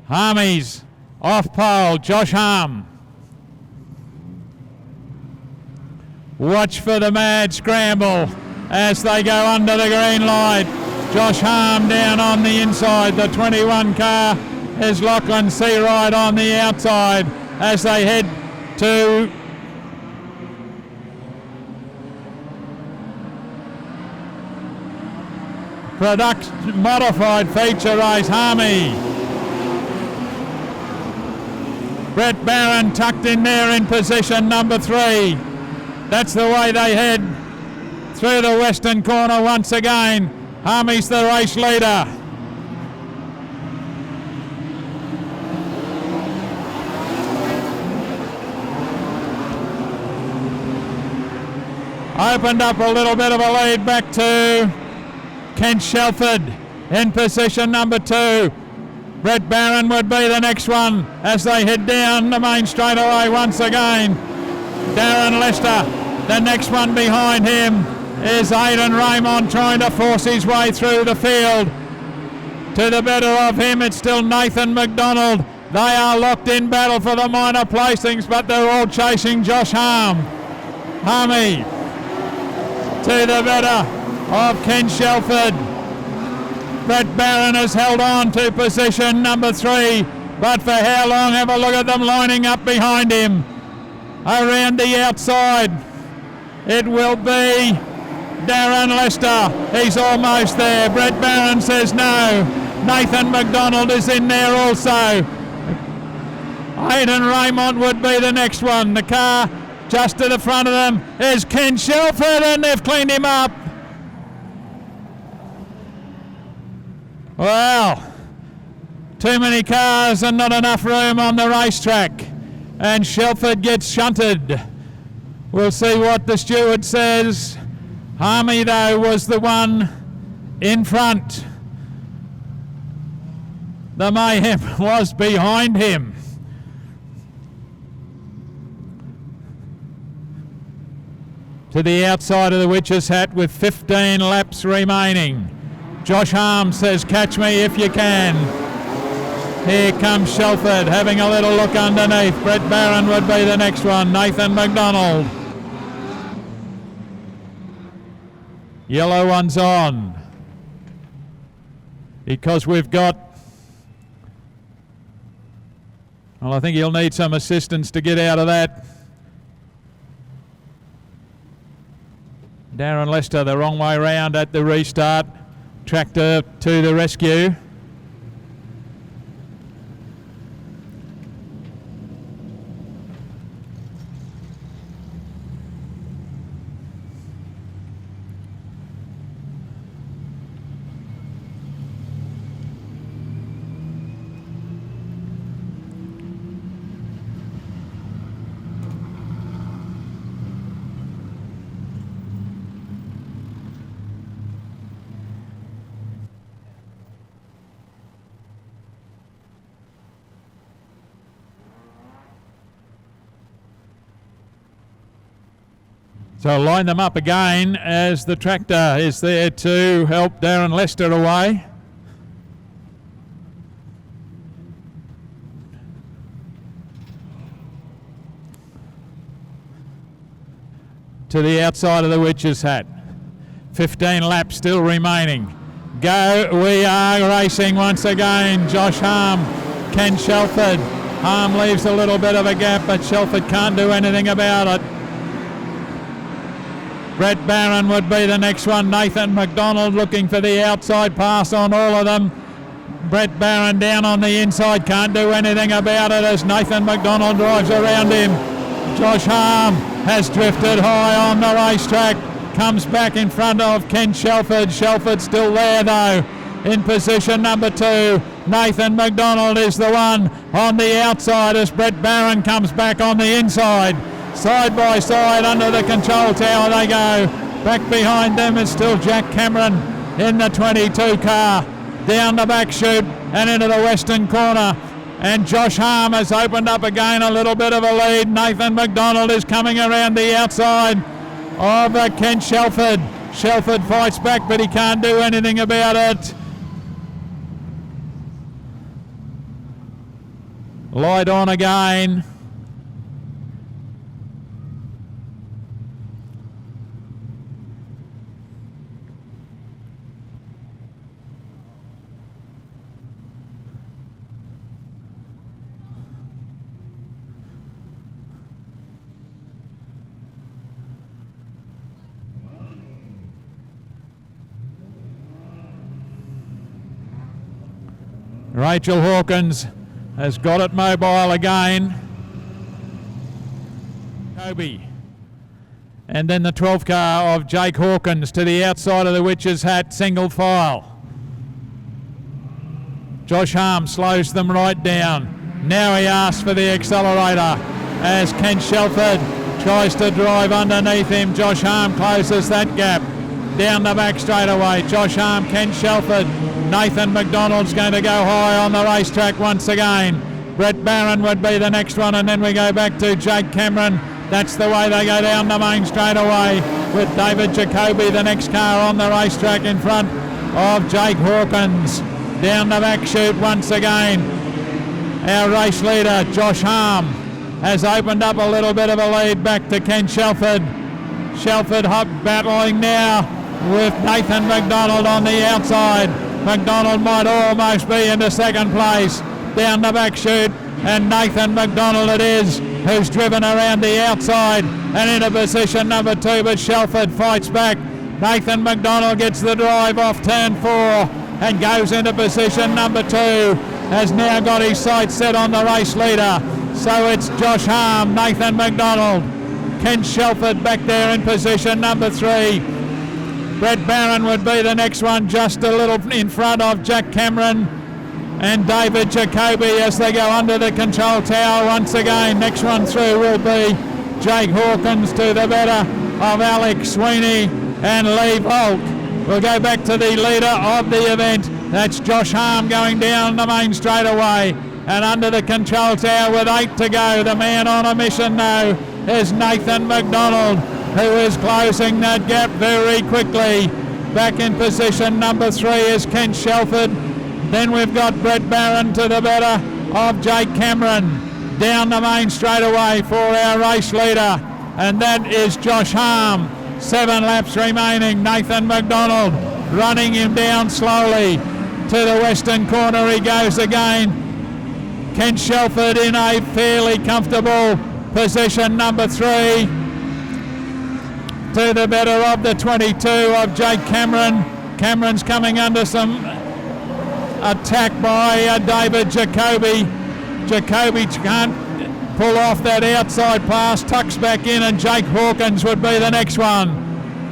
Harmy's off pole, Josh Harm. Watch for the mad scramble as they go under the green light. Josh Harm down on the inside. The 21 car is Lachlan Seawright on the outside as they head to modified feature race. Harmy. Brett Barron tucked in there in position number 3. That's the way they head through the western corner once again. Harmy's the race leader. Opened up a little bit of a lead back to Kent Shelford in position number 2. Brett Barron would be the next one as they head down the main straightaway once again. Darren Lester, the next one behind him is Aidan Raymond trying to force his way through the field. To the better of him, it's still Nathan McDonald. They are locked in battle for the minor placings, but they're all chasing Josh Harm. Harmy to the better of Ken Shelford. Brett Barron has held on to position number 3, but for how long? Have a look at them lining up behind him. Around the outside, it will be Darren Lester. He's almost there. Brett Barron says no. Nathan McDonald is in there also. Aidan Raymond would be the next one. The car just to the front of them is Ken Shelford, and they've cleaned him up. Well, too many cars and not enough room on the racetrack, and Shelford gets shunted. We'll see what the steward says. Harmy, though, was the one in front. The mayhem was behind him. To the outside of the Witch's Hat with 15 laps remaining. Josh Harm says, catch me if you can. Here comes Shelford having a little look underneath. Brett Barron would be the next one. Nathan McDonald. Yellow one's on. Because we've got... Well, I think he'll need some assistance to get out of that. Darren Lester the wrong way round at the restart. Tractor to the rescue. So line them up again as the tractor is there to help Darren Lester away. To the outside of the Witch's Hat. 15 laps still remaining. Go, we are racing once again. Josh Harm, Ken Shelford. Harm leaves a little bit of a gap, but Shelford can't do anything about it. Brett Barron would be the next one. Nathan McDonald looking for the outside pass on all of them. Brett Barron down on the inside, can't do anything about it as Nathan McDonald drives around him. Josh Harm has drifted high on the racetrack, comes back in front of Ken Shelford. Shelford still there though, in position number 2. Nathan McDonald is the one on the outside as Brett Barron comes back on the inside. Side by side under the control tower they go. Back behind them is still Jack Cameron in the 22 car. Down the back chute and into the western corner. And Josh Harm has opened up again a little bit of a lead. Nathan McDonald is coming around the outside of Ken Shelford. Shelford fights back, but he can't do anything about it. Light on again. Rachel Hawkins has got it mobile again. Kobe. And then the 12th car of Jake Hawkins to the outside of the Witch's Hat, single file. Josh Harm slows them right down. Now he asks for the accelerator as Ken Shelford tries to drive underneath him. Josh Harm closes that gap. Down the back straight away. Josh Harm, Ken Shelford. Nathan McDonald's going to go high on the racetrack once again. Brett Barron would be the next one, and then we go back to Jake Cameron. That's the way they go down the main straight away, with David Jacoby, the next car on the racetrack, in front of Jake Hawkins. Down the back chute once again. Our race leader, Josh Harm, has opened up a little bit of a lead back to Ken Shelford. Shelford battling now with Nathan McDonald on the outside. McDonald might almost be into second place. Down the back chute, and Nathan McDonald it is who's driven around the outside and into position number 2, but Shelford fights back. Nathan McDonald gets the drive off turn 4 and goes into position number 2. Has now got his sights set on the race leader. So it's Josh Harm, Nathan McDonald, Ken Shelford back there in position number 3. Brett Barron would be the next one, just a little in front of Jack Cameron and David Jacoby as they go under the control tower once again. Next one through will be Jake Hawkins to the better of Alex Sweeney and Lee Volk. We'll go back to the leader of the event. That's Josh Harm going down the main straightaway and under the control tower with 8 to go. The man on a mission now is Nathan McDonald, who is closing that gap very quickly. Back in position number 3 is Ken Shelford. Then we've got Brett Barron to the better of Jake Cameron. Down the main straightaway for our race leader, and that is Josh Harm. 7 laps remaining. Nathan McDonald running him down slowly. To the western corner he goes again. Ken Shelford in a fairly comfortable position number 3. To the better of the 22 of Jake Cameron. Cameron's coming under some attack by David Jacoby. Jacoby can't pull off that outside pass, tucks back in, and Jake Hawkins would be the next one.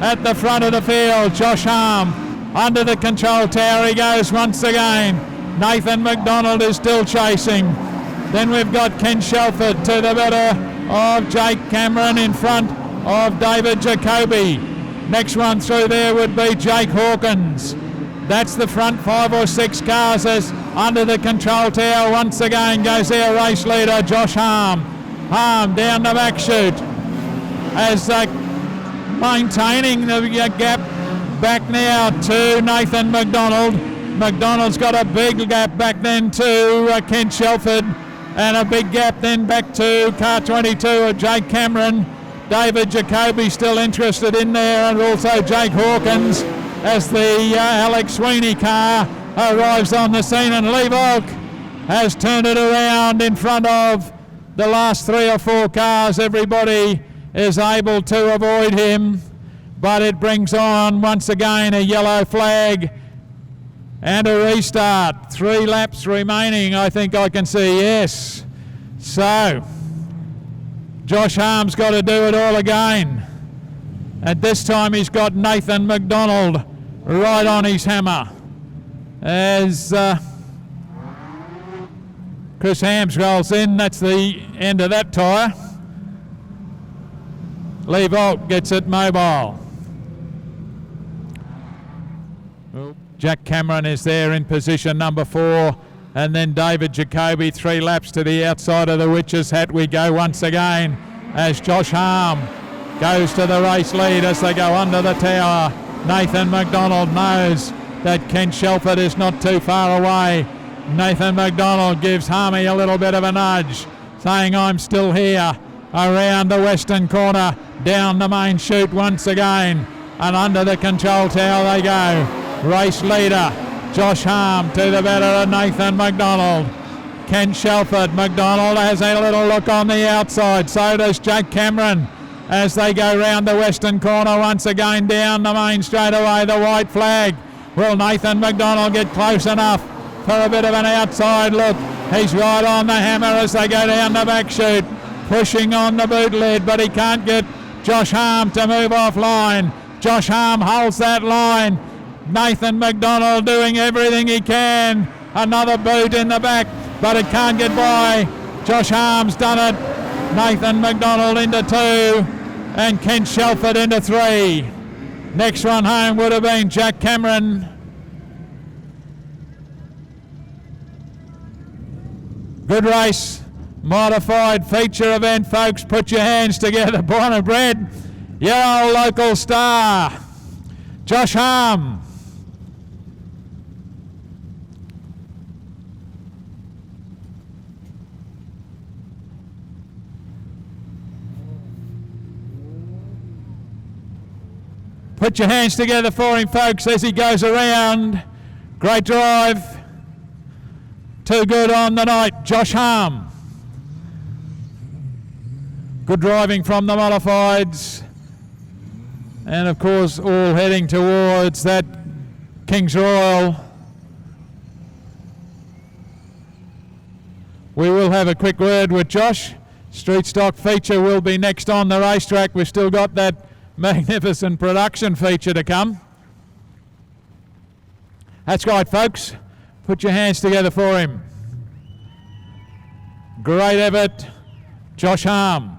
At the front of the field, Josh Harm under the control tower he goes once again. Nathan McDonald is still chasing. Then we've got Ken Shelford to the better of Jake Cameron in front of David Jacoby. Next one through there would be Jake Hawkins. That's the front 5 or 6 cars as under the control tower once again goes our race leader Josh Harm. Harm down the back chute as maintaining the gap back now to Nathan McDonald. McDonald's got a big gap back then to Ken Shelford, and a big gap then back to car 22 of Jake Cameron. David Jacoby still interested in there, and also Jake Hawkins as the Alex Sweeney car arrives on the scene, and Lee Volk has turned it around in front of the last 3 or 4 cars. Everybody is able to avoid him, but it brings on once again a yellow flag and a restart. 3 laps remaining, I think I can see, yes. So Josh Harm's got to do it all again. At this time he's got Nathan McDonald right on his hammer as Chris Hams rolls in. That's the end of that tyre. Lee Volk gets it mobile. Jack Cameron is there in position number 4, and then David Jacoby 3 laps to the outside of the Witch's Hat we go once again as Josh Harm goes to the race lead as they go under the tower. Nathan McDonald knows that Ken Shelford is not too far away. Nathan McDonald gives Harmy a little bit of a nudge, saying I'm still here. Around the western corner, down the main chute once again, and under the control tower they go. Race leader Josh Harm to the better of Nathan McDonald. Ken Shelford. McDonald has a little look on the outside, so does Jack Cameron as they go round the western corner once again, down the main straightaway. The white flag. Will Nathan McDonald get close enough for a bit of an outside look? He's right on the hammer as they go down the back chute, pushing on the boot lid, but he can't get Josh Harm to move off line. Josh Harm holds that line. Nathan McDonald doing everything he can. Another boot in the back, but it can't get by. Josh Harm's done it. Nathan McDonald into 2 and Ken Shelford into 3. Next one home would have been Jack Cameron. Good race. Modified feature event, folks. Put your hands together. Born and bred, your old local star, Josh Harm. Put your hands together for him, folks, as he goes around. Great drive. Too good on the night, Josh Harm. Good driving from the modifieds. And of course, all heading towards that King's Royal. We will have a quick word with Josh. Street stock feature will be next on the racetrack. We've still got that magnificent production feature to come. That's right, folks. Put your hands together for him. Great effort, Josh Harm.